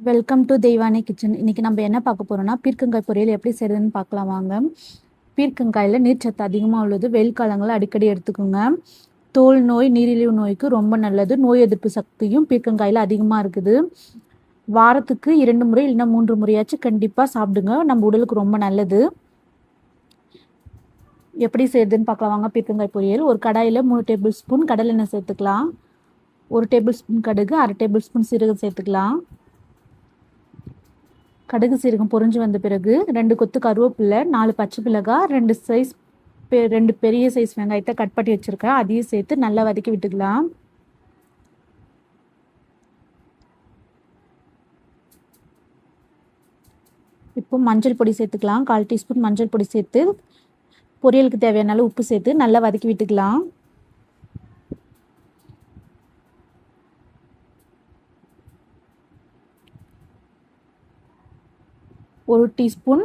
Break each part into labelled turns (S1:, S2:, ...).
S1: Welcome to Deivani kitchen. இன்றைக்கி நம்ம என்ன பார்க்க போகிறோம்னா பீர்க்கங்காய் பொரியல் எப்படி செய்கிறதுன்னு பார்க்கலாம் வாங்க. பீர்க்கங்காயில் நீர்ச்சத்து அதிகமாக உள்ளது. வெயில் காலங்களில் அடிக்கடி எடுத்துக்கோங்க. தோல் நோய், நீரிழிவு நோய்க்கு ரொம்ப நல்லது. நோய் எதிர்ப்பு சக்தியும் பீர்க்கங்காயில் அதிகமாக இருக்குது. வாரத்துக்கு 2 முறை இல்லைன்னா 3 முறையாச்சும் கண்டிப்பாக சாப்பிடுங்க. நம்ம உடலுக்கு ரொம்ப நல்லது. எப்படி செய்கிறதுன்னு பார்க்கலாம் வாங்க. பீர்க்கங்காய் பொரியல். ஒரு கடாயில் 3 டேபிள் ஸ்பூன் கடலெண்ணெய் சேர்த்துக்கலாம். 1 டேபிள் ஸ்பூன் கடுகு, 1/2 டேபிள் ஸ்பூன் சீரகம் சேர்த்துக்கலாம். கடுகு சீரகம் பொரிஞ்சு வந்த பிறகு 2 கொத்து கருவேப்பிலை, 4 பச்சை மிளகாய், 2 பெரிய சைஸ் வெங்காயத்தை கட் பண்ணி வச்சுருக்கேன். அதையும் சேர்த்து நல்லா வதக்கி விட்டுக்கலாம். இப்போ மஞ்சள் பொடி சேர்த்துக்கலாம். 1/4 டீஸ்பூன் மஞ்சள் பொடி சேர்த்து பொரியலுக்கு தேவையான அளவு உப்பு சேர்த்து நல்லா வதக்கி விட்டுக்கலாம். ஒரு டீஸ்பூன்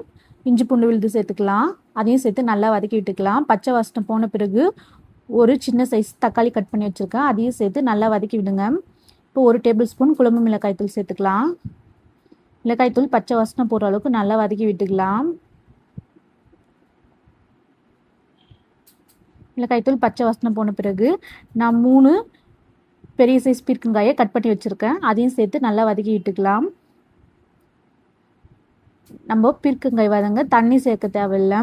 S1: இஞ்சி பூண்டு விழுது சேர்த்துக்கலாம். அதையும் சேர்த்து நல்லா வதக்கி விட்டுக்கலாம். பச்சை வாசனை போன பிறகு ஒரு சின்ன சைஸ் தக்காளி கட் பண்ணி வச்சுருக்கேன். அதையும் சேர்த்து நல்லா வதக்கி விடுங்க. இப்போ 1 டேபிள் ஸ்பூன் குழம்பு மிளகாய் தூள் சேர்த்துக்கலாம். மிளகாய் தூள் பச்சை வாசனை போகிற அளவுக்கு நல்லா வதக்கி விட்டுக்கலாம். மிளகாய் தூள் பச்சை வாசனை போன பிறகு நான் 3 பெரிய சைஸ் பீர்க்கங்காயை கட் பண்ணி வச்சுருக்கேன். அதையும் சேர்த்து நல்லா வதக்கி விட்டுக்கலாம். நம்ம பீர்க்கங்காய் வதங்க தண்ணி சேர்க்க தேவையில்லை.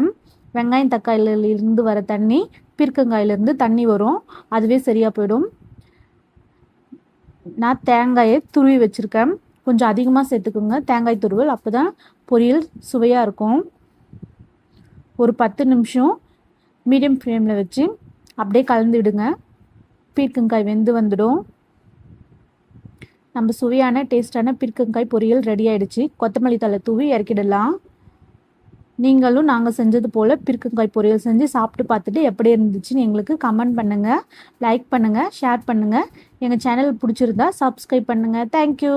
S1: வெங்காயம் தக்காளியிலிருந்து வர தண்ணி பீர்க்கங்காயிலிருந்து தண்ணி வரும். அதுவே சரியாக போயிடும். நான் தேங்காயை துருவி வச்சுருக்கேன். கொஞ்சம் அதிகமாக சேர்த்துக்கோங்க தேங்காய் துருவல். அப்போ தான் பொரியல் சுவையாக இருக்கும். ஒரு 10 நிமிஷம் மீடியம் ஃப்ளேமில் வச்சு அப்படியே கலந்து விடுங்க. பீர்க்கங்காய் வெந்து வந்துடும். நம்ம சுவையான டேஸ்டான பீர்க்கங்காய் பொரியல் ரெடி ஆகிடுச்சு. கொத்தமல்லி தழை தூவி இறக்கிடலாம். நீங்களும் நாங்கள் செஞ்சது போல் பீர்க்கங்காய் பொரியல் செஞ்சு சாப்பிட்டு பார்த்துட்டு எப்படி இருந்துச்சுன்னு எங்களுக்கு கமெண்ட் பண்ணுங்கள், லைக் பண்ணுங்கள், ஷேர் பண்ணுங்கள். எங்கள் சேனல் பிடிச்சிருந்தா சப்ஸ்கிரைப் பண்ணுங்கள். தேங்க்யூ.